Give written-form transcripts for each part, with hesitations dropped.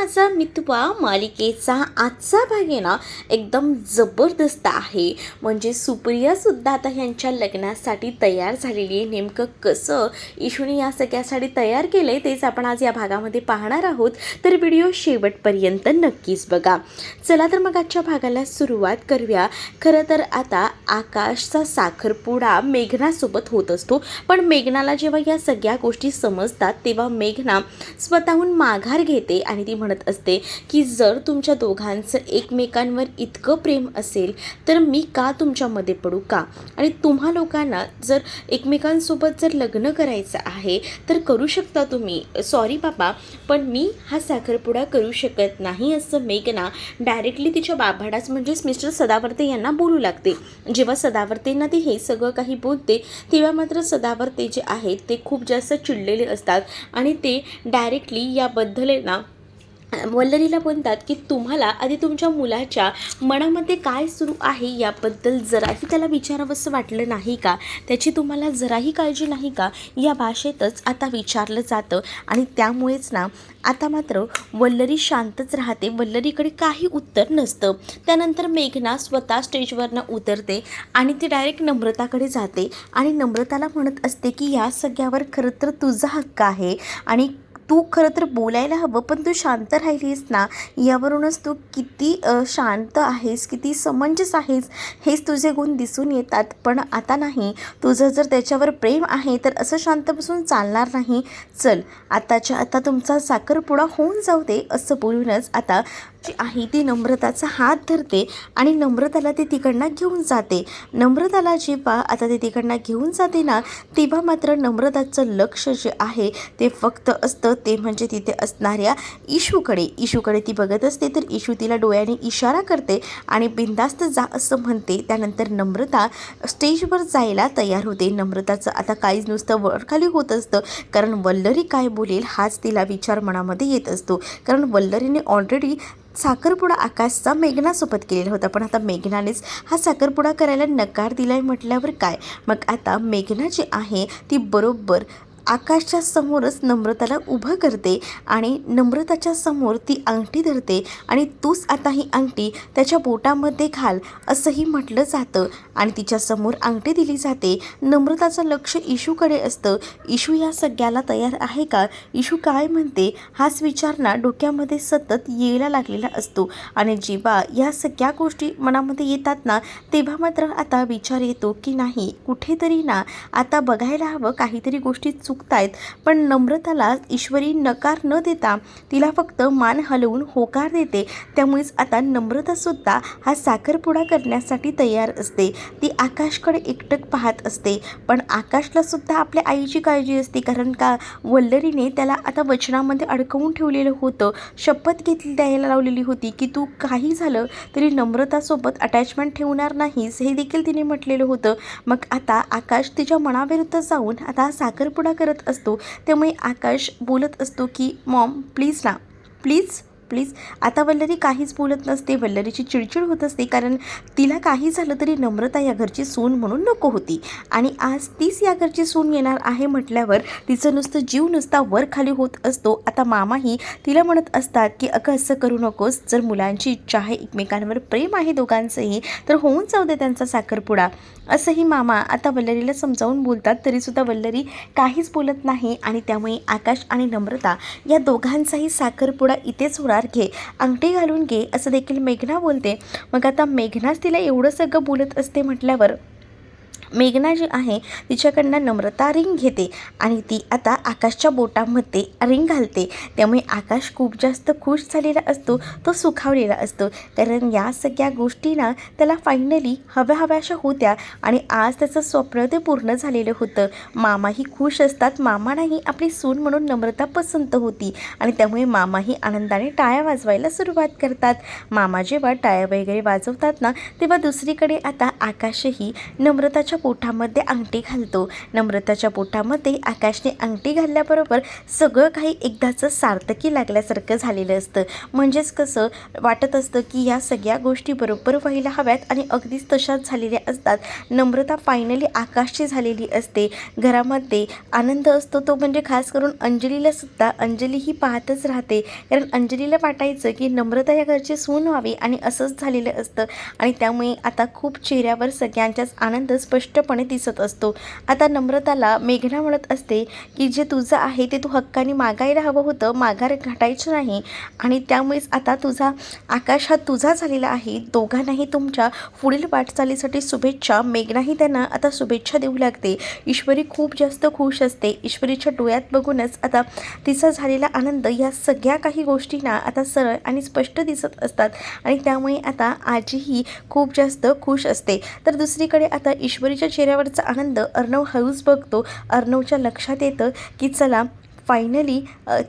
माझा मितवा मालिकेचा आजचा भाग आहे ना एकदम जबरदस्त आहे. म्हणजे सुप्रियासुद्धा आता ह्यांच्या लग्नासाठी तयार झालेली आहे. नेमकं कसं इशूने या सगळ्यासाठी तयार केलं आहे तेच आपण आज या भागामध्ये पाहणार आहोत. तर व्हिडिओ शेवटपर्यंत नक्कीच बघा. चला तर मग आजच्या भागाला सुरुवात करूया. खरं तर आता आकाशचा साखरपुडा मेघनासोबत होत असतो, पण मेघनाला जेव्हा या सगळ्या गोष्टी समजतात तेव्हा मेघना स्वतःहून माघार घेते आणि ती म्हणत असते की जर तुमच्या दोघांचं एकमेकांवर इतकं प्रेम असेल तर मी का तुमच्यामध्ये पडू का, आणि तुम्हा लोकांना जर एकमेकांसोबत जर लग्न करायचं आहे तर करू शकता तुम्ही, सॉरी बाबा पण मी हा साखरपुडा करू शकत नाही, असं मेघना डायरेक्टली तिच्या बाबाडाच म्हणजेच मिस्टर सदावर्ते यांना बोलू लागते. जेव्हा सदावर्तेंना ती हे सगळं काही बोलते तेव्हा मात्र सदावर्ते जे आहेत ते खूप जास्त चिडलेले असतात आणि ते डायरेक्टली याबद्दल ना वल्लरीला म्हणतात की तुम्हाला आधी तुमच्या मुलाच्या मनामध्ये काय सुरू आहे याबद्दल जराही त्याला विचारावंसं वाटलं नाही का, त्याची तुम्हाला जराही काळजी नाही का, या भाषेतच आता विचारलं जातं. आणि त्यामुळेच ना आता मात्र वल्लरी शांतच राहते, वल्लरीकडे काही उत्तर नसतं. त्यानंतर मेघना स्वतः स्टेजवरनं उतरते आणि ती डायरेक्ट नम्रताकडे जाते आणि नम्रताला म्हणत असते की या सगळ्यावर खरं तर तुझा हक्क आहे आणि तू खरं तर बोलायला हवं, पण तू शांत राहिलीस ना, यावरूनच तू किती शांत आहेस, किती समंजस आहेस हेच तुझे गुण दिसून येतात. पण आता नाही, तुझं जर त्याच्यावर प्रेम आहे तर असं शांत बसून चालणार नाही. चल आताच्या आता तुमचा साखरपुडा होऊन जाऊ दे, असं बोलूनच आता जी आहे ती नम्रताचा हात धरते आणि नम्रताला ती तिकडनं घेऊन जाते. नम्रताला जेव्हा आता ते तिकडनं घेऊन जाते ना तेव्हा मात्र नम्रताचं लक्ष जे आहे ते फक्त असतं ते म्हणजे तिथे असणाऱ्या इशूकडे ती बघत असते. तर इशू तिला डोळ्याने इशारा करते आणि बिंदास्त जा असं म्हणते. त्यानंतर नम्रता स्टेजवर जायला तयार होते. नम्रताचं आता काहीच नुसतं वरखाली होत असतं, कारण वल्लरी काय बोलेल हाच तिला विचार मनामध्ये येत असतो. कारण वल्लरीने ऑलरेडी साखरपुडा आकाशचा मेघनासोबत केलेला होता, पण आता मेघनानेच हा साखरपुडा करायला नकार दिलाय म्हटल्यावर काय. मग आता मेघना जी आहे ती बरोबर आकाशच्या समोरच नम्रताला उभं करते आणि नम्रताच्या समोर ती अंगठी धरते आणि तूच आता ही अंगठी त्याच्या बोटामध्ये घाल असंही म्हटलं जातं आणि तिच्यासमोर अंगठी दिली जाते. नम्रताचं लक्ष इशूकडे असतं. इशू या सगळ्याला तयार आहे का, इशू काय म्हणते हाच विचार ना डोक्यामध्ये सतत यायला लागलेला असतो. आणि जेव्हा या सगळ्या गोष्टी मनामध्ये येतात ना तेव्हा मात्र आता विचार येतो की नाही, कुठेतरी ना आता बघायला हवं, काहीतरी गोष्टी चुकतायत. पण नम्रताला ईश्वरी नकार न देता तिला फक्त मान हलवून होकार देते. त्यामुळेच आता नम्रतासुद्धा हा साखरपुडा करण्यासाठी तयार असते. ती आकाशकडे एकटक पाहत असते, पण आकाशला सुद्धा आपल्या आईची काळजी असते, कारण का वल्लरीने त्याला आता वचनामध्ये अडकवून ठेवलेलं होतं, शपथ द्यायला लावलेली होती की तू काही झालं तरी नम्रतासोबत अटॅचमेंट ठेवणार नाहीस, हे देखील तिने म्हटलेलं होतं. मग आता आकाश तिच्या मनाविरुद्ध जाऊन आता साखरपुडा करत असतो. त्यामुळे आकाश बोलत असतो की मॉम प्लीज ना, प्लीज प्लीज. आता वल्लरी काहीच बोलत नसते. वल्लरीची चिडचिड होत असते, कारण तिला काही झालं तरी नम्रता या घरची सून म्हणून नको होती आणि आज तीच या घरची सून येणार आहे म्हटल्यावर तिचं नुसतं जीव नुसता वर खाली होत असतो. आता मामाही तिला म्हणत असतात की अगं असं करू नकोस, जर मुलांची इच्छा आहे, एकमेकांवर प्रेम आहे दोघांचंही, तर होऊन जाऊ दे त्यांचा साखरपुडा, असंही मामा आता वल्लरीला समजावून बोलतात. तरीसुद्धा वल्लरी काहीच बोलत नाही आणि त्यामुळे आकाश आणि नम्रता या दोघांचाही साखरपुडा इथेच होणार, घे अंगठी घालून घे असं देखील मेघना बोलते. मग आता मेघनाच तिला एवढं सगळं बोलत असते म्हटल्यावर मेघना जी आहे तिच्याकडनं नम्रता रिंग घेते आणि ती आता आकाशच्या बोटामध्ये रिंग घालते. त्यामुळे आकाश खूप जास्त खुश झालेला असतो, तो सुखावलेला असतो, कारण या सगळ्या गोष्टींना त्याला फायनली हव्याशा होत्या आणि आज त्याचं स्वप्न ते पूर्ण झालेलं होतं. मामाही खुश असतात, मामालाही आपली सून म्हणून नम्रता पसंत होती आणि त्यामुळे मामाही आनंदाने टाळ्या वाजवायला सुरुवात करतात. मामा जेव्हा टाळ्या वगैरे वाजवतात ना तेव्हा दुसरीकडे आता आकाशही नम्रताच्या पोटामध्ये अंगठी घालतो. नम्रताच्या पोटामध्ये आकाशने अंगठी घालल्याबरोबर सगळं काही एकदाचं सार्थकी लागल्यासारखं झालेलं असतं. म्हणजेच कसं वाटत असतं की या सगळ्या गोष्टी बरोबर व्हायला हव्यात आणि अगदीच तशाच झालेल्या असतात. नम्रता फायनली आकाशची झालेली असते. घरामध्ये आनंद असतो तो म्हणजे खास करून अंजलीला सुद्धा. अंजली ही पाहतच राहते, कारण अंजलीला वाटायचं की नम्रता या घरची सून व्हावी आणि असंच झालेलं असतं. आणि त्यामुळे आता खूप चेहऱ्यावर सगळ्यांच्याच आनंद स्पष्टपणे दिसत असतो. आता नम्रताला मेघना म्हणत असते की जे तुझं आहे ते तू हक्काने मागायला हवं होतं, माघार घाटायचं नाही. आणि त्यामुळेच आता तुझा आकाश हा तुझा झालेला आहे. दोघांनाही तुमच्या पुढील वाटचालीसाठी शुभेच्छा. मेघनाही त्यांना आता शुभेच्छा देऊ लागते. ईश्वरी खूप जास्त खुश असते. ईश्वरीच्या डोळ्यात बघूनच आता तिचा झालेला आनंद या सगळ्या काही गोष्टींना आता सरळ आणि स्पष्ट दिसत असतात. आणि त्यामुळे आता आजीही खूप जास्त खुश असते. तर दुसरीकडे आता ईश्वरीच्या चेहऱ्यावरचा आनंद अर्णव हळूच बघतो. अर्णवच्या लक्षात येतं की चला फायनली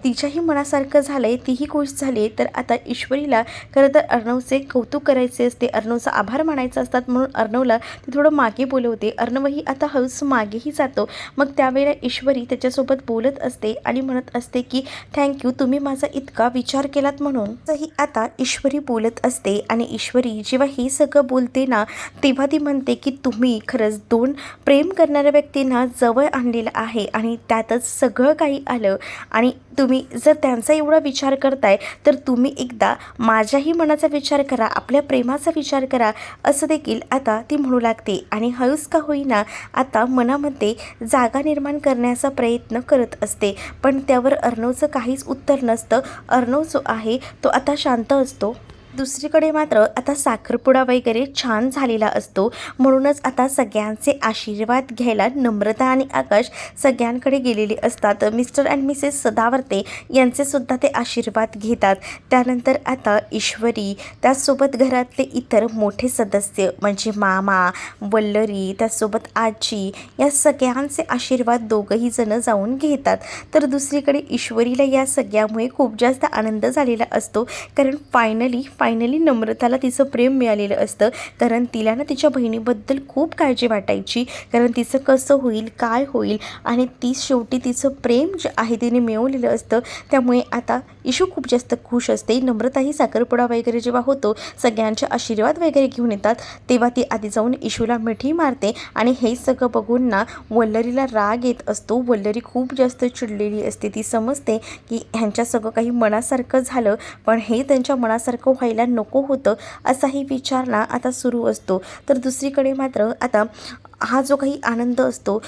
तिच्याही मनासारखं झालं आहे, तीही खुश झाली आहे. तर आता ईश्वरीला खरं तर अर्णवचे कौतुक करायचे असते, अर्णवचा आभार मानायचा असतात. म्हणून अर्णवला ती थोडं मागे बोलवते. अर्णवही आता हळूच मागेही जातो. मग त्यावेळेला ईश्वरी त्याच्यासोबत बोलत असते आणि म्हणत असते की थँक्यू, तुम्ही माझा इतका विचार केलात म्हणून. तरी आता ईश्वरी बोलत असते आणि ईश्वरी जेव्हा हे सगळं बोलते ना, तेव्हा ती म्हणते की तुम्ही खरंच दोन प्रेम करणाऱ्या व्यक्तींना जवळ आणलेलं आहे आणि त्यातच सगळं काही आलं. आणि तुम्ही जर त्यांचा एवढा विचार करताय तर तुम्ही एकदा माझ्याही मनाचा विचार करा, आपल्या प्रेमाचा विचार करा, असं देखील आता ती म्हणू लागते. आणि हळूच का होईना आता मनामध्ये जागा निर्माण करण्याचा प्रयत्न करत असते. पण त्यावर अर्णवचं काहीच उत्तर नसतं. अर्णव जो आहे तो आता शांत असतो. दुसरीकडे मात्र आता साखरपुडा वगैरे छान झालेला असतो. म्हणूनच आता सगळ्यांचे आशीर्वाद घ्यायला नम्रता आणि आकाश सगळ्यांकडे गेलेले असतात. मिस्टर अँड मिसेस सदावर्ते यांचेसुद्धा ते आशीर्वाद घेतात. त्यानंतर आता ईश्वरी, त्याचसोबत घरातले इतर मोठे सदस्य म्हणजे मामा, वल्लरी, त्याचसोबत आजी, या सगळ्यांचे आशीर्वाद दोघंही जण जाऊन घेतात. तर दुसरीकडे ईश्वरीला या सगळ्यामुळे खूप जास्त आनंद झालेला असतो, कारण फायनली नम्रताला तिचं प्रेम मिळालेलं असतं. कारण तिला ना तिच्या बहिणीबद्दल खूप काळजी वाटायची, कारण तिचं कसं होईल, काय होईल, आणि ती शेवटी तिचं प्रेम जे आहे तिने मिळवलेलं असतं. त्यामुळे आता इशू खूप जास्त खुश असते. नम्रताही साखरपुडा वगैरे जेव्हा होतो, सगळ्यांचे आशीर्वाद वगैरे घेऊन येतात, तेव्हा ती आधी जाऊन इशूला मिठी मारते. आणि हे सगळं बघून ना वल्लरीला राग येत असतो. वल्लरी खूप जास्त चिडलेली असते. ती समजते की ह्यांच्या सगळं काही मनासारखं झालं, पण हे त्यांच्या मनासारखं व्हायला नको होतं, असाही विचार ना आता सुरू असतो. तर दुसरीकडे मात्र आता हा जो काही आनंद असतो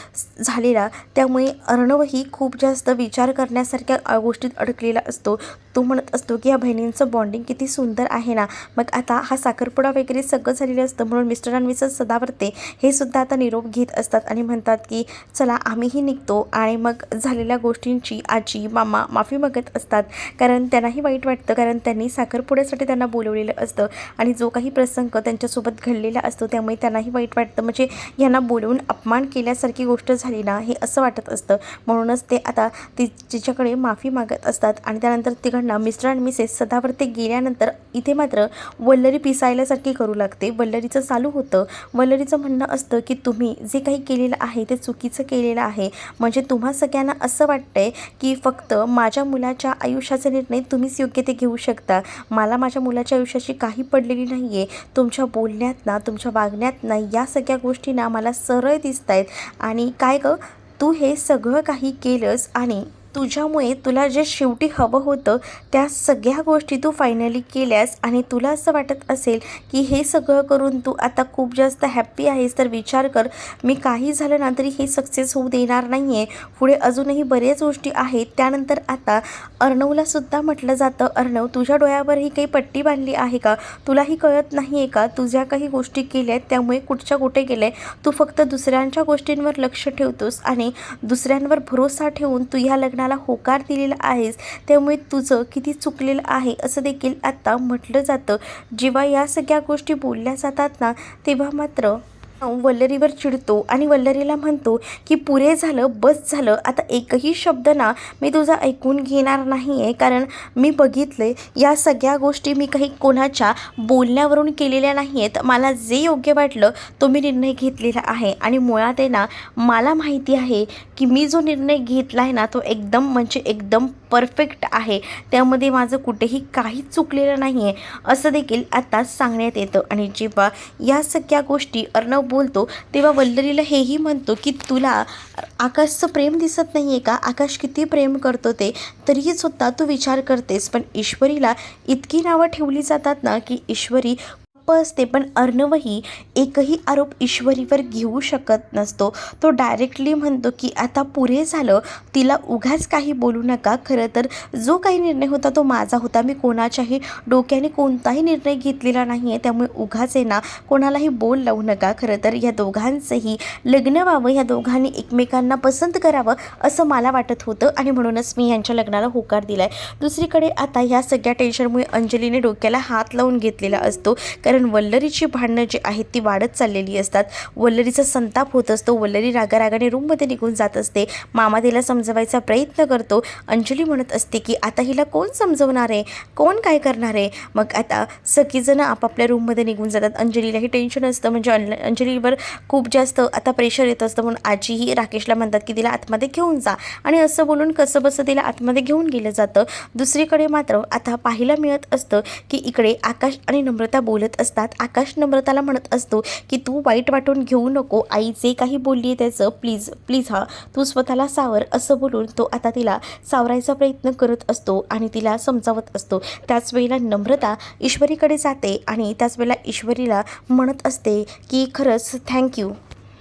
झालेला, त्यामुळे अर्णवही खूप जास्त विचार करण्यासारख्या गोष्टीत अडकलेला असतो. तो म्हणत असतो की या बहिणींचं बॉन्डिंग किती सुंदर आहे ना. मग आता हा साखरपुडा वगैरे सगळं झालेलं असतं. म्हणून मिस्टर आणि मिसेस सदावर्ते हे सुद्धा आता निरोप घेत असतात आणि म्हणतात की चला आम्हीही निघतो. आणि मग झालेल्या गोष्टींची आजी मामा माफी मागत असतात, कारण त्यांनाही वाईट वाटतं, कारण त्यांनी साखरपुड्यासाठी त्यांना बोलवलेलं असतं आणि जो काही प्रसंग त्यांच्यासोबत घडलेला असतो त्यामुळे त्यांनाही वाईट वाटतं. म्हणजे यांना बोलवून अपमान केल्यासारखी गोष्ट झाली ना, हे असं वाटत असतं. म्हणूनच ते आता तिच्याकडे माफी मागत असतात. आणि त्यानंतर तिकडनं मिस्टर आणि मिसेस सदावर्ते गेल्यानंतर इथे मात्र वल्लरी पिसायल्यासारखी करू लागते. वल्लरीचं चालू होतं, वल्लरीचं म्हणणं असतं की तुम्ही जे काही केलेलं आहे ते चुकीचं केलेलं आहे. म्हणजे तुम्हा सगळ्यांना असं वाटतंय की फक्त माझ्या मुलाच्या आयुष्याचा निर्णय तुम्हीच योग्य ते घेऊ शकता. मला माझ्या मुलाच्या आयुष्याची काही पडलेली नाही आहे. तुमच्या बोलण्यात ना, तुमच्या वागण्यात ना, या सगळ्या गोष्टी ना मला सरळ दिसत आहेत. आणि काय गं, तू हे सगळं काही केलंस आणि तुझ्यामुळे तुला जे शेवटी हवं होतं त्या सगळ्या गोष्टी तू फायनली केल्यास. आणि तुला असं वाटत असेल की हे सगळं करून तू आता खूप जास्त हॅप्पी आहेस, तर विचार कर, मी काही झालं ना तरी हे सक्सेस होऊ देणार नाही आहे. पुढे अजूनही बऱ्याच गोष्टी आहेत. त्यानंतर आता अर्णवलासुद्धा म्हटलं जातं, अर्णव तुझ्या डोळ्यावर ही काही पट्टी बांधली आहे का? तुलाही कळत नाही आहे का तू ज्या काही गोष्टी केल्या आहेत त्यामुळे कुठच्या कुठे गेले? तू फक्त दुसऱ्यांच्या गोष्टींवर लक्ष ठेवतोस आणि दुसऱ्यांवर भरोसा ठेवून तू ह्या लग्नाला होकार दिलेला आहेस. त्यामुळे तुझं किती चुकलेलं आहे असं देखील आता म्हटलं जातं. जेव्हा या सगळ्या गोष्टी बोलल्या जातात ना, तेव्हा मात्र वल्लरीवर चिडतो आणि वल्लरीला म्हणतो की पुरे झालं, बस झालं, आता एकही शब्द ना मी तुझा ऐकून घेणार नाही आहे, कारण मी बघितले या सगळ्या गोष्टी मी काही कोणाच्या बोलण्यावरून केलेल्या नाही आहेत. मला जे योग्य वाटलं तो मी निर्णय घेतलेला आहे आणि मुळात आहे ना मला माहिती आहे की मी जो निर्णय घेतला आहे ना तो एकदम म्हणजे एकदम परफेक्ट आहे, त्यामध्ये माझं कुठेही काहीच चुकलेलं नाही आहे असं देखील आता सांगण्यात येतं. आणि जेव्हा या सगळ्या गोष्टी अर्णव बोलतो तेव्हा वल्लरीला हेही म्हणतो की तुला आकाशचं प्रेम दिसत नाही आहे का? आकाश किती प्रेम करतो ते तरीही सुद्धा तू विचार करतेस. पण ईश्वरीला इतकी नावं ठेवली जातात ना की ईश्वरी असते, पण अर्णवही एकही आरोप ईश्वरीवर घेऊ शकत नसतो. तो डायरेक्टली म्हणतो की आता पुरे झालं, तिला उगाच काही बोलू नका. खरं तर जो काही निर्णय होता तो माझा होता, मी कोणाच्याही डोक्याने कोणताही निर्णय घेतलेला नाही आहे, त्यामुळे उगाच आहे ना कोणालाही बोल लावू नका. खरं तर या दोघांचंही लग्न व्हावं, या दोघांनी एकमेकांना पसंत करावं असं मला वाटत होतं आणि म्हणूनच मी यांच्या लग्नाला होकार दिला आहे. दुसरीकडे आता ह्या सगळ्या टेन्शनमुळे अंजलीने डोक्याला हात लावून घेतलेला असतो, कारण वल्लरीची भांडणं जी आहेत ती वाढत चाललेली असतात. वल्लरीचा संताप होत असतो. वल्लरी रागारागाने रूममध्ये निघून जात असते. मामा तिला समजवायचा प्रयत्न करतो. अंजली म्हणत असते की आता हिला कोण समजवणार आहे, कोण काय करणार आहे. मग आता सगळीजणं आपापल्या रूममध्ये निघून जातात. अंजलीलाही टेन्शन असतं, म्हणजे अंजलीवर खूप जास्त आता प्रेशर येत असतं, म्हणून आजीही राकेशला म्हणतात की तिला आतमध्ये घेऊन जा आणि असं बोलून कसं बसं तिला आतमध्ये घेऊन गेलं जातं. दुसरीकडे मात्र आता पाहायला मिळत असतं की इकडे आकाश आणि नम्रता बोलत असतात. आकाश नम्रताला म्हणत असतो की तू वाईट वाटून घेऊ नको, आई जे काही बोलली आहे त्याचं प्लीज प्लीज तू स्वतःला सावर असं बोलून तो आता तिला सावरायचा प्रयत्न करत असतो आणि तिला समजावत असतो. त्याच वेळेला नम्रता ईश्वरीकडे जाते आणि त्याच वेळेला ईश्वरीला म्हणत असते की खरंच थँक्यू.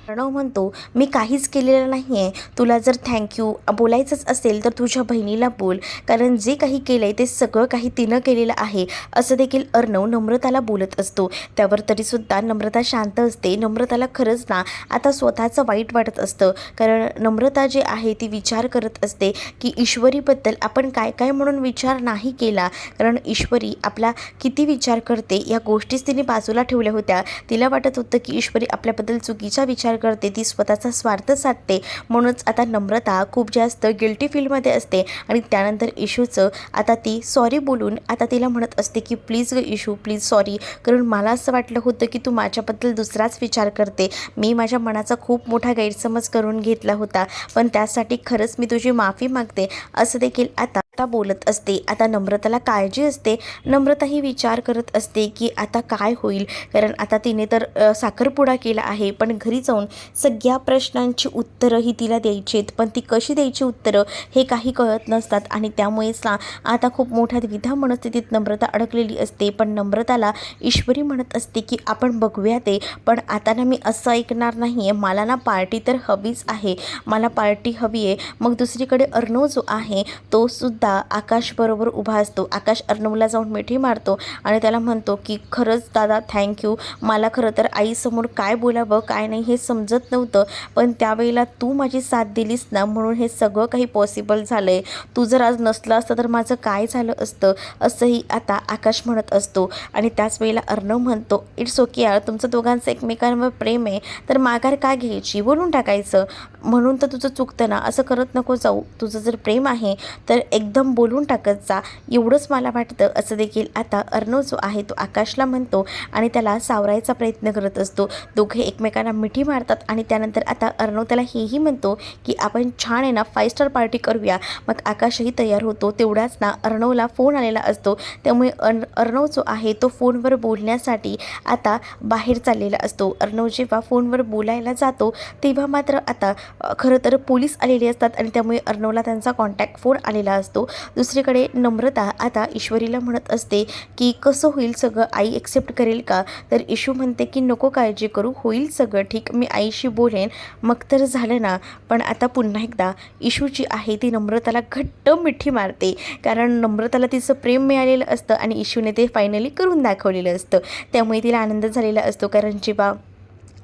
प्रणव म्हणतो मी काहीच केलेलं नाही आहे, तुला जर थँक्यू बोलायचंच असेल तर तुझ्या बहिणीला बोल, कारण जे काही केलं आहे ते सगळं काही तिनं केलेलं आहे असं देखील अर्णव नम्रताला बोलत असतो. त्यावर तरीसुद्धा नम्रता शांत असते. नम्रताला खरंच ना आता स्वतःचं वाईट वाटत असतं, कारण नम्रता जे आहे ती विचार करत असते की ईश्वरीबद्दल आपण काय काय म्हणून विचार नाही केला, कारण ईश्वरी आपला किती विचार करते या गोष्टीच तिने बाजूला ठेवल्या होत्या. तिला वाटत होतं की ईश्वरी आपल्याबद्दल चुकीचा विचार करते, ती स्वतःचा स्वार्थ साधते. म्हणूनच आता नम्रता खूप जास्त गिल्टी फीलमध्ये असते आणि त्यानंतर इशूचं आता ती सॉरी बोलून आता तिला म्हणत असते की प्लीज ग इशू प्लीज सॉरी, कारण मला असं वाटलं होतं की तू माझ्याबद्दल दुसराच विचार करते. मी माझ्या मनाचा खूप मोठा गैरसमज करून घेतला होता, पण त्यासाठी खरंच मी तुझी माफी मागते असं देखील आता बोलत असते. आता नम्रताला काळजी असते. नम्रता ही विचार करत असते की आता काय होईल, कारण आता तिने तर साखरपुडा केला आहे, पण घरी जाऊन सगळ्या प्रश्नांची उत्तरं ही तिला द्यायची आहेत, पण ती कशी द्यायची उत्तरं हे काही कळत नसतात आणि त्यामुळेच ना आता खूप मोठ्या द्विधा मनस्थितीत नम्रता अडकलेली असते. पण नम्रताला ईश्वरी म्हणत असते की आपण बघूया ते, पण आता ना मी असं ऐकणार नाही आहे, मला ना पार्टी तर हवीच आहे, मला पार्टी हवी आहे. मग दुसरीकडे अर्णव जो आहे तो सुद्धा आकाशबरोबर उभा असतो. आकाश अर्णवला जाऊन मिठी मारतो आणि त्याला म्हणतो की खरंच दादा थँक्यू, मला खरं तर आईसमोर काय बोलावं काय नाही हे समजत नव्हतं, पण त्यावेळेला तू माझी साथ दिलीस ना म्हणून हे सगळं काही पॉसिबल झालं आहे. तू जर आज नसलं असतं तर माझं काय झालं असतं असंही आता आकाश म्हणत असतो. आणि त्याच वेळेला अर्णव म्हणतो इट्स ओके यार, तुमचं दोघांचं एकमेकांवर प्रेम आहे तर माघार का घ्यायची, बोलून टाकायचं, म्हणून तर तुझं चुकतं ना, असं करत नको जाऊ. तुझं जर प्रेम आहे तर एकदम बोलून टाकत जा, एवढंच मला वाटतं असं देखील आता अर्णव जो आहे तो आकाशला म्हणतो आणि त्याला सावरायचा प्रयत्न करत असतो. दोघे एकमेकांना मिठी मारतात आणि त्यानंतर आता अर्णव त्याला हेही म्हणतो की आपण छान आहे ना 5 स्टार पार्टी करूया. मग आकाशही तयार होतो. तेवढाच ना अर्णवला फोन आलेला असतो, त्यामुळे अर्णव जो आहे तो फोनवर बोलण्यासाठी आता बाहेर चाललेला असतो. अर्णव जेव्हा फोनवर बोलायला जातो तेव्हा मात्र आता खरं तर पोलीस आलेले असतात आणि त्यामुळे अर्णवला त्यांचा कॉन्टॅक्ट फोन आलेला असतो. दुसरीकडे नम्रता आता ईश्वरीला म्हणत असते की कसं होईल सगळं, आई एक्सेप्ट करेल का? तर इशू म्हणते की नको काळजी करू, होईल सगळं ठीक, मी आईशी बोलेन. मग तर झालं ना. पण आता पुन्हा एकदा इशू जी आहे ती नम्रताला घट्ट मिठी मारते, कारण नम्रताला तिचं प्रेम मिळालेलं असतं आणि इशूने ते फायनली करून दाखवलेलं असतं. त्यामुळे तिला आनंद झालेला असतो, कारण जेव्हा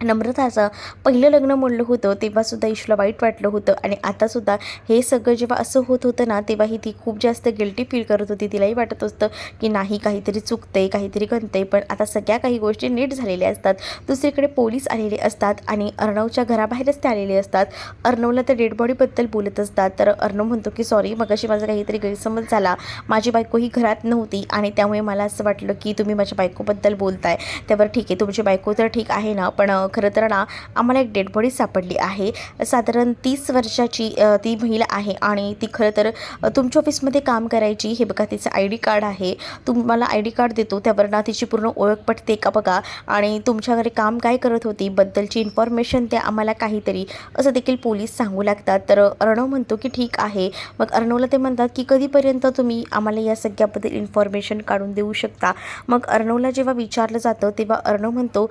नम्रताचं पहिलं लग्न मोडलं होतं तेव्हासुद्धा ईशूला वाईट वाटलं होतं आणि आतासुद्धा हे सगळं जेव्हा असं होत होतं ना, तेव्हाही ती खूप जास्त गिल्टी फील करत होती. तिलाही वाटत होतं की नाही, काहीतरी चुकतंय, काहीतरी गणतंय. पण आता सगळ्या काही गोष्टी नीट झालेल्या असतात. दुसरीकडे पोलीस आलेले असतात आणि अर्णवच्या घराबाहेरच ते आलेले असतात. अर्णवला त्या डेड बॉडीबद्दल बोलत असतात. तर अर्णव म्हणतो की सॉरी, मगाशी माझा काहीतरी गैरसमज झाला. माझी बायको ही घरात नव्हती आणि त्यामुळे मला असं वाटलं की तुम्ही माझ्या बायकोबद्दल बोलताय. त्यावर ठीक आहे, तुमची बायको तर ठीक आहे ना, पण खरं तर ना आम्हाला एक डेड बॉडी सापडली आहे. साधारण 30 वर्षाची ती महिला आहे आणि ती खरं तर तुमच्या ऑफिसमध्ये काम करायची. हे बघा, तिचं आय डी कार्ड आहे. तुम्हाला आय डी कार्ड देतो, त्यावर ना तिची पूर्ण ओळख पटते का बघा. आणि तुमच्या घरी काम काय करत होती बद्दलची इन्फॉर्मेशन द्या आम्हाला काहीतरी, असं देखील पोलीस सांगू लागतात. तर अर्णव म्हणतो की ठीक आहे. मग अर्णवला ते म्हणतात की कधीपर्यंत तुम्ही आम्हाला या सगळ्याबद्दल इन्फॉर्मेशन काढून देऊ शकता. मग अर्णवला जेव्हा विचारलं जातं तेव्हा अर्णव म्हणतो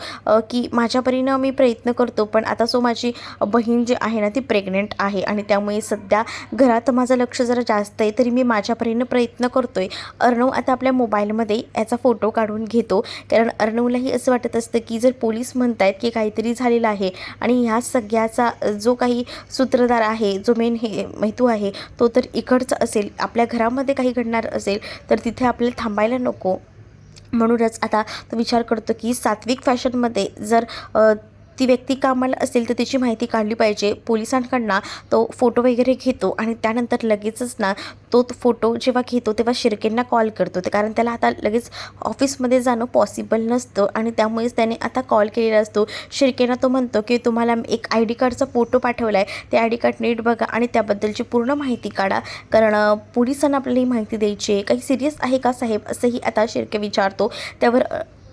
की माझ्या परीनं मी प्रयत्न करतो, पण आता माझी बहीण जी आहे ना ती प्रेग्नेंट आहे आणि त्यामुळे सध्या घरात माझं लक्ष जरा जास्त आहे, तरी मी माझ्या परीनं प्रयत्न करतो आहे. अर्णव आता आपल्या मोबाईलमध्ये याचा फोटो काढून घेतो, कारण अर्णवलाही असं वाटत असतं की जर पोलीस म्हणत आहेत की काहीतरी झालेलं आहे आणि ह्या सगळ्याचा जो काही सूत्रधार आहे, जो मेन हेतू आहे, तो तर इकडचा असेल, आपल्या घरामध्ये काही घडणार असेल तर तिथे आपल्याला थांबायला नको. म्हणूनच आता तो विचार करतो की सात्विक फॅशनमध्ये जर ती व्यक्ती कामाला असेल तर त्याची माहिती काढली पाहिजे. पोलिसांकडनं तो फोटो वगैरे घेतो आणि त्यानंतर लगेचच ना तो फोटो जेव्हा घेतो तेव्हा शिर्केंना कॉल करतो. ते कारण त्याला आता लगेच ऑफिसमध्ये जाणं पॉसिबल नसतं आणि त्यामुळेच त्याने आता कॉल केलेला असतो. शिर्केंना तो म्हणतो की तुम्हाला एक आय डी कार्डचा फोटो पाठवला आहे, ते आय डी कार्ड नीट बघा आणि त्याबद्दलची पूर्ण माहिती काढा, कारण पोलिसांना आपल्याला ही माहिती द्यायची आहे. काही सिरियस आहे का साहेब, असंही आता शिर्के विचारतो. त्यावर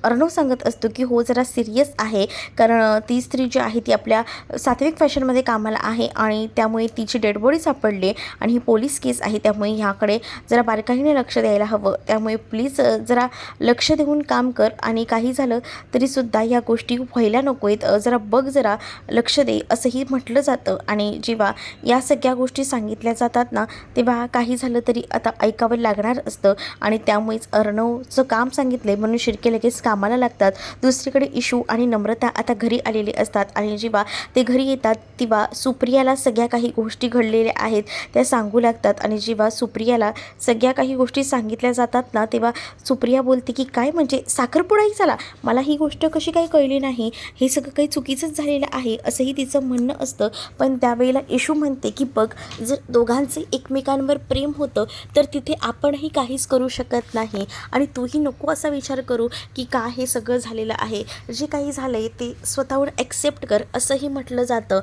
अर्णव सांगत असतो की हो, जरा सिरियस आहे, कारण ती स्त्री जी आहे ती आपल्या सात्विक फॅशनमध्ये कामाला आहे आणि त्यामुळे तिची डेड बॉडी सापडली आणि ही पोलीस केस आहे, त्यामुळे ह्याकडे जरा बारकाईने लक्ष द्यायला हवं. त्यामुळे प्लीज जरा लक्ष देऊन काम कर आणि काही झालं तरीसुद्धा या गोष्टी व्हायला नको आहेत, जरा बघ, जरा लक्ष दे, असंही म्हटलं जातं. आणि जेव्हा या सगळ्या गोष्टी सांगितल्या जातात ना, तेव्हा काही झालं तरी आता ऐकावं लागणार असतं आणि त्यामुळेच अर्णवचं काम सांगितले म्हणून शिर्के लगेच कामाला लागतात. दुसरीकडे इशू आणि नम्रता आता घरी आलेले असतात आणि जेव्हा ते घरी येतात तेव्हा सुप्रियाला सगळ्या काही गोष्टी घडलेल्या आहेत त्या सांगू लागतात. आणि जेव्हा सुप्रियाला सगळ्या काही गोष्टी सांगितल्या जातात ना, तेव्हा सुप्रिया बोलते की काय म्हणजे साखरपुडाही झाला, मला ही गोष्ट कशी काही कळली नाही, हे सगळं काही चुकीचंच झालेलं आहे, असंही तिचं म्हणणं असतं. पण त्यावेळेला इशू म्हणते की बघ, जर दोघांचे एकमेकांवर प्रेम होतं तर तिथे आपणही काहीच करू शकत नाही आणि तूही नको असा विचार करू की का हे सगळं झालेलं आहे. जे काही झालं आहे ते स्वतःहून ॲक्सेप्ट कर, असंही म्हटलं जातं.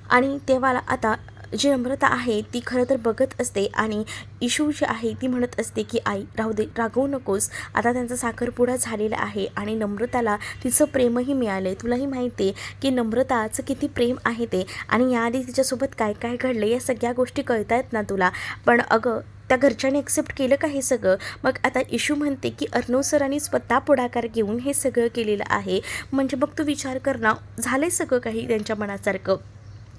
आणि तेव्हा आता जी नम्रता आहे ती खरं तर बघत असते आणि इशू जी आहे ती म्हणत असते की आई राहू दे, रागवू नकोस, आता त्यांचा साखरपुडा झालेला आहे आणि नम्रताला तिचं प्रेमही मिळालं आहे. तुलाही माहिती आहे की नम्रताचं किती प्रेम आहे ते, आणि याआधी तिच्यासोबत काय काय घडलं या सगळ्या गोष्टी कळत आहेत ना तुला. पण अगं, त्या घरच्यांनी ॲक्सेप्ट केलं का हे सगळं? मग आता इशू म्हणते की अर्णव सरांनी स्वतः पुढाकार घेऊन हे सगळं केलेलं आहे. म्हणजे बघ, तू विचार कर ना, झालं आहे सगळं काही त्यांच्या मनासारखं.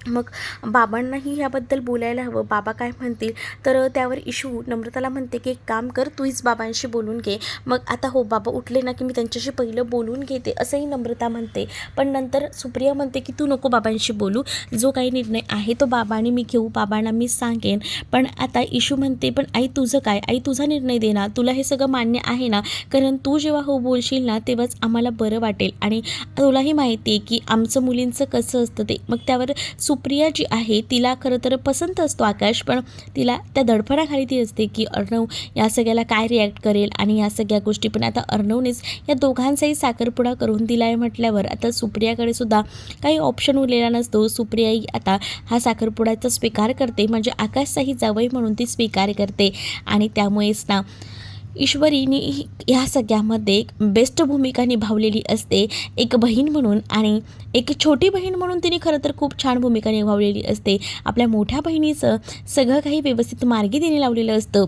मग बाबांनाही ह्याबद्दल बोलायला हवं. बाबा काय म्हणतील? तर त्यावर इशू नम्रताला म्हणते की एक काम कर, तूच बाबांशी बोलून घे. मग आता हो, बाबा उठले ना की मी त्यांच्याशी पहिलं बोलून घेते, असंही नम्रता म्हणते. पण नंतर सुप्रिया म्हणते की तू नको बाबांशी बोलू, जो काही निर्णय आहे तो बाबांनी मी घेऊ, बाबांना मी सांगेन. पण आता इशू म्हणते पण आई तुझं काय, आई तुझा निर्णय दे ना, तुला हे सगळं मान्य आहे ना, कारण तू जेव्हा हो बोलशील ना तेव्हाच आम्हाला बरं वाटेल आणि तुलाही माहिती आहे की आमचं मुलींचं कसं असतं ते. मग त्यावर सुप्रिया जी आहे तिला खरं तर पसंत असतो आकाश, पण तिला त्या दडपणाखाली ती असते की अर्णव या सगळ्याला काय रिॲक्ट करेल आणि या सगळ्या गोष्टी. पण आता अर्णवनेच या दोघांचाही साखरपुडा करून दिला आहे म्हटल्यावर आता सुप्रियाकडे सुद्धा काही ऑप्शन उरलेला नसतो. सुप्रियाही आता हा साखरपुड्याचा स्वीकार करते, म्हणजे आकाशचाही जावई म्हणून ती स्वीकार करते. आणि त्यामुळेच ना ईश्वरीने ह्या सगळ्यामध्ये एक बेस्ट भूमिका निभावलेली असते, एक बहीण म्हणून आणि एक छोटी बहीण म्हणून तिने खरं तर खूप छान भूमिका निभावलेली असते. आपल्या मोठ्या बहिणीचं सगळं काही व्यवस्थित मार्गी तिने लावलेलं असतं.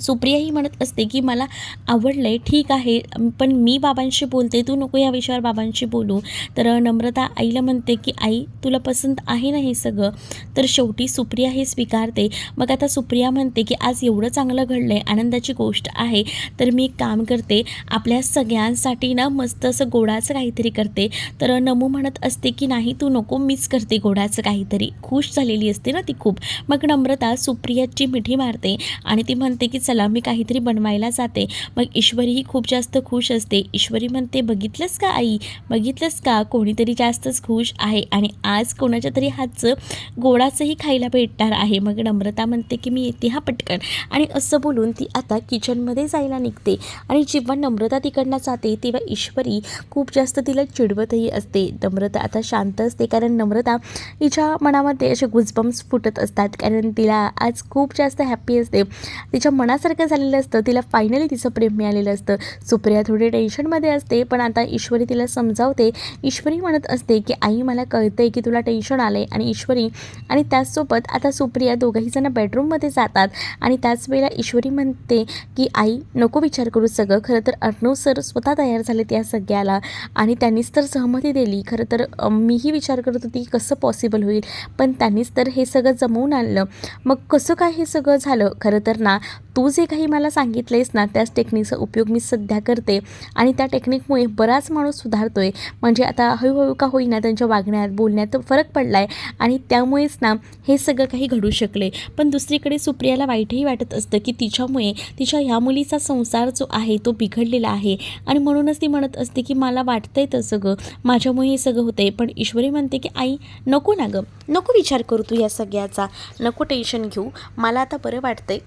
सुप्रिया ही म्हणत असते की मला आवडलं आहे, ठीक आहे, पण मी बाबांशी बोलते, तू नको या विषयावर बाबांशी बोलू. तर नम्रता आईला म्हणते की आई तुला पसंत आहे ना हे सगळं. तर शेवटी सुप्रिया हे स्वीकारते. मग आता सुप्रिया म्हणते की आज एवढं चांगलं घडलं आहे, आनंदाची गोष्ट आहे, तर मी एक काम करते, आपल्या सगळ्यांसाठी ना मस्त असं गोडाचं काहीतरी करते. तर नमू म्हणत असते की नाही तू नको, मीच करते गोडाचं काहीतरी. खुश झालेली असते ना ती खूप. मग नम्रता सुप्रियाची मिठी मारते आणि ती म्हणते की चला मी काहीतरी बनवायला जाते. मग ईश्वरी ही खूप जास्त खुश असते. ईश्वरी म्हणते बघितलंस का आई, बघितलंस का कोणीतरी जास्तच खुश आहे आणि आज कोणाच्या तरी हातचं गोडाचंही खायला भेटणार आहे. मग नम्रता म्हणते की मी येते हा पटकन, आणि असं बोलून ती आता किचनमध्ये जायला निघते. आणि जेव्हा नम्रता तिकडनं जाते तेव्हा ईश्वरी खूप जास्त तिला चिडवतही असते. नम्रता आता शांत असते कारण नम्रता तिच्या मनामध्ये असे गुजबम्स फुटत असतात, कारण तिला आज खूप जास्त हॅप्पी असते. तिच्या मनासारखं झालेलं असतं, तिला फायनली तिचं प्रेम मिळालेलं असतं. सुप्रिया थोडी टेन्शनमध्ये असते, पण आता ईश्वरी तिला समजावते. ईश्वरी म्हणत असते की आई मला कळतं आहे की तुला टेन्शन आलं आहे. आणि ईश्वरी आणि त्याचसोबत आता सुप्रिया दोघंहीजणं बेडरूममध्ये जातात. आणि त्याच वेळेला ईश्वरी म्हणते की आई नको विचार करू सगळं, खरं तर अर्णव सर स्वतः तयार झाले त्या सगळ्याला आणि त्यांनीच तर सहमती दिली. खरं तर मीही विचार करत होती कसं पॉसिबल होईल, पण त्यांनीच तर हे सगळं जमवून आणलं. मग कसं काय हे सगळं झालं. खरं तर ना तू जे काही मला सांगितलेस ना त्याच टेक्निकचा उपयोग मी सध्या करते आणि त्या टेक्निकमुळे बराच माणूस सुधारतो आहे. म्हणजे आता हळूहळू का होईना त्यांच्या वागण्यात बोलण्यात फरक पडला आहे आणि त्यामुळेच ना हे सगळं काही घडू शकले. पण दुसरीकडे सुप्रियाला वाईटही वाटत असतं की तिच्यामुळे तिच्या ह्या मुलीचा संसार जो आहे तो बिघडलेला आहे आणि म्हणूनच ती म्हणत असते की मला वाटतंय तर सगळं माझ्यामुळे हे सगळं होतं आहे. पण ईश्वरी म्हणते की आई नको ना गं, नको विचार करू तू या सगळ्याचा, नको टेन्शन घेऊ, मला आता बरं वाटतंय.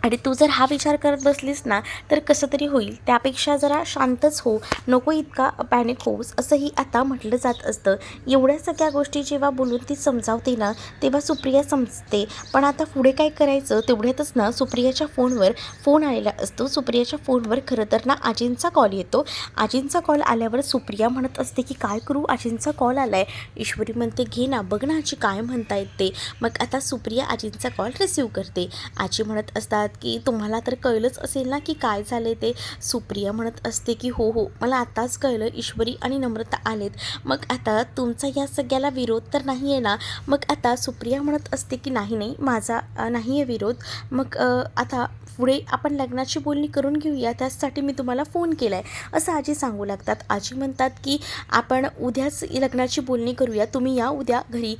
आणि तू जर हा विचार करत बसलीस ना तर कसं तरी होईल, त्यापेक्षा जरा शांतच हो, नको इतका पॅनिक होऊस, असंही आता म्हटलं जात असतं. एवढ्या सगळ्या गोष्टी जेव्हा बोलून ती समजावते ना तेव्हा सुप्रिया समजते. पण आता पुढे काय करायचं तेवढ्यातच ना सुप्रियाच्या फोनवर फोन आलेला असतो. सुप्रियाच्या फोनवर खरं तर ना आजींचा कॉल येतो. आजींचा कॉल आल्यावर सुप्रिया म्हणत असते की काय करू, आजींचा कॉल आला आहे. ईश्वरी म्हणते घे ना, बघ ना आजी काय म्हणतायत ते. मग आता सुप्रिया आजींचा कॉल रिसीव करते. आजी म्हणत असतात की तुम्हाला तर कळलंच असेल ना की काय झाले ते. सुप्रिया म्हणत असते की हो हो मला आताच कळलं, ईश्वरी आणि नम्रता आलेत. मग आता तुमचा या सगळ्याला विरोध तर नाही आहे ना. मग आता सुप्रिया म्हणत असते की नाही नाही माझा नाही आहे विरोध. मग आता पुढे आपण लग्नाची बोलणी करून घेऊया, त्यासाठी मी तुम्हाला फोन केला आहे असं आजी सांगू लागतात. आजी म्हणतात की आपण उद्याच लग्नाची बोलणी करूया, तुम्ही या उद्या घरी,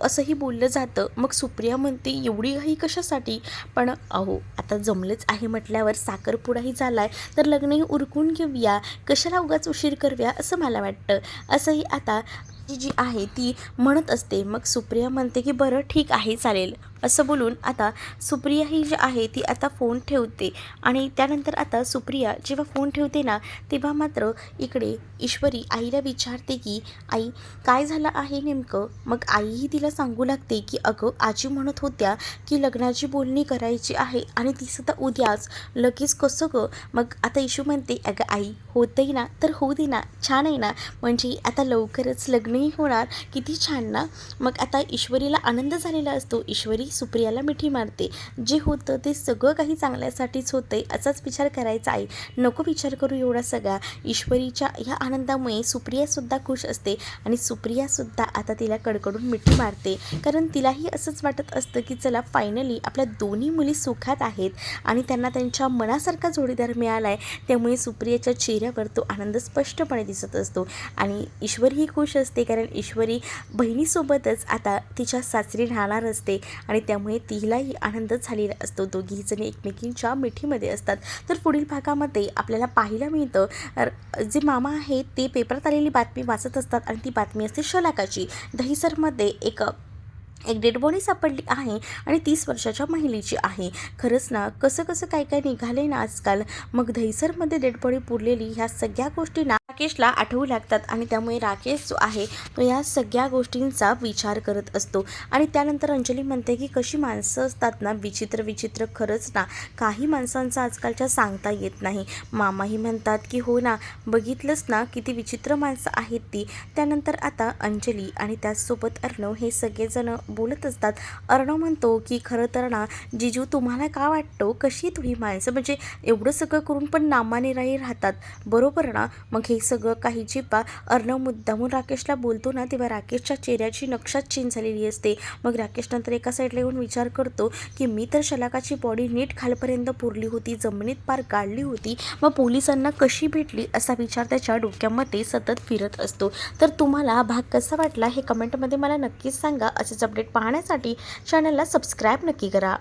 असंही बोललं जातं. मग सुप्रिया म्हणते एवढी घाई कशासाठी, पण अहो आता जमलंच आहे म्हटल्यावर साखरपुडाही झाला आहे तर लग्नही उरकून घेऊया, कशाला उगाच उशीर करूया असं मला वाटतं, असंही आता जी आहे ती म्हणत असते. मग सुप्रिया म्हणते की बरं ठीक आहे चालेल, असं बोलून आता सुप्रिया ही जी आहे ती आता फोन ठेवते. आणि त्यानंतर आता सुप्रिया जेव्हा फोन ठेवते ना तेव्हा मात्र इकडे ईश्वरी आईला विचारते की आई काय झालं आहे नेमकं. मग आईही तिला सांगू लागते की अगं आजी म्हणत होत्या की लग्नाची बोलणी करायची आहे आणि ती सुद्धा उद्याच, लगेच कसं गं. मग आता इशू म्हणते अगं आई होतंही ना तर होऊ दे ना, छान आहे ना, म्हणजे आता लवकरच लग्नही होणार, किती छान ना. मग आता ईश्वरीला आनंद झालेला असतो. ईश्वरी सुप्रियाला मिठी मारते. जे होतं ते सगळं काही चांगल्यासाठीच होतंय असाच विचार करायचा आहे, नको विचार करू एवढा सगळा. ईश्वरीच्या ह्या आनंदामुळे सुप्रियासुद्धा खुश असते आणि सुप्रियासुद्धा आता तिला कडकडून मिठी मारते, कारण तिलाही असंच वाटत असतं की चला फायनली आपल्या दोन्ही मुली सुखात आहेत आणि त्यांना त्यांच्या मनासारखा जोडीदार मिळाला आहे. त्यामुळे सुप्रियाच्या चेहऱ्यावर तो आनंद स्पष्टपणे दिसत असतो आणि ईश्वरीही खुश असते, कारण ईश्वरी बहिणीसोबतच आता तिच्या सासरी राहणार असते आणि त्यामुळे तिलाही आनंद झालेला असतो. दोघीजणी एकमेकींच्या मिठीमध्ये असतात. तर पुढील भागामध्ये आपल्याला पाहायला मिळतं जे मामा आहेत ते पेपरात आलेली बातमी वाचत असतात आणि ती बातमी असते शलाकाची. दहिसरमध्ये एक डेड बॉडी सापडली आहे आणि 30 वर्षाच्या महिलेची आहे. खरंच ना कसं कसं काय काय निघाले ना आजकाल. मग दहिसरमध्ये डेड बॉडी पुरलेली ह्या सगळ्या गोष्टी ना राकेशला आठवू लागतात आणि त्यामुळे राकेश जो आहे तो या सगळ्या गोष्टींचा विचार करत असतो. आणि त्यानंतर अंजली म्हणते की कशी माणसं असतात ना, विचित्र विचित्र. खरंच ना, काही माणसांचं आजकालच्या सांगता येत नाही. मामाही म्हणतात की हो ना, बघितलंच ना किती विचित्र माणसं आहेत ती. त्यानंतर आता अंजली आणि त्याचसोबत अर्णव हे सगळेजण बोलत असतात. अर्णव म्हणतो की खरं तर ना जिजू, तुम्हाला का वाटतं कशी तुम्ही माणसं, म्हणजे एवढं सगळं करून पण नामानिराही राहतात, बरोबर ना? मग हे सगळं काही जेव्हा अर्णव मुद्दामून राकेशला बोलतो ना, तेव्हा राकेशच्या चेहऱ्याची नक्षाच चेंज झालेली असते. मग राकेश नंतर एका साईडला येऊन विचार करतो की मी तर शलाकाची बॉडी नीट खालपर्यंत पुरली होती, जमिनीत पार काढली होती, मग पोलिसांना कशी भेटली, असा विचार त्याच्या डोक्यामध्ये सतत फिरत असतो. तर तुम्हाला हा भाग कसा वाटला हे कमेंटमध्ये मला नक्कीच सांगा. असेच अपडेट पाहण्यासाठी चॅनलला सबस्क्राईब नक्की करा.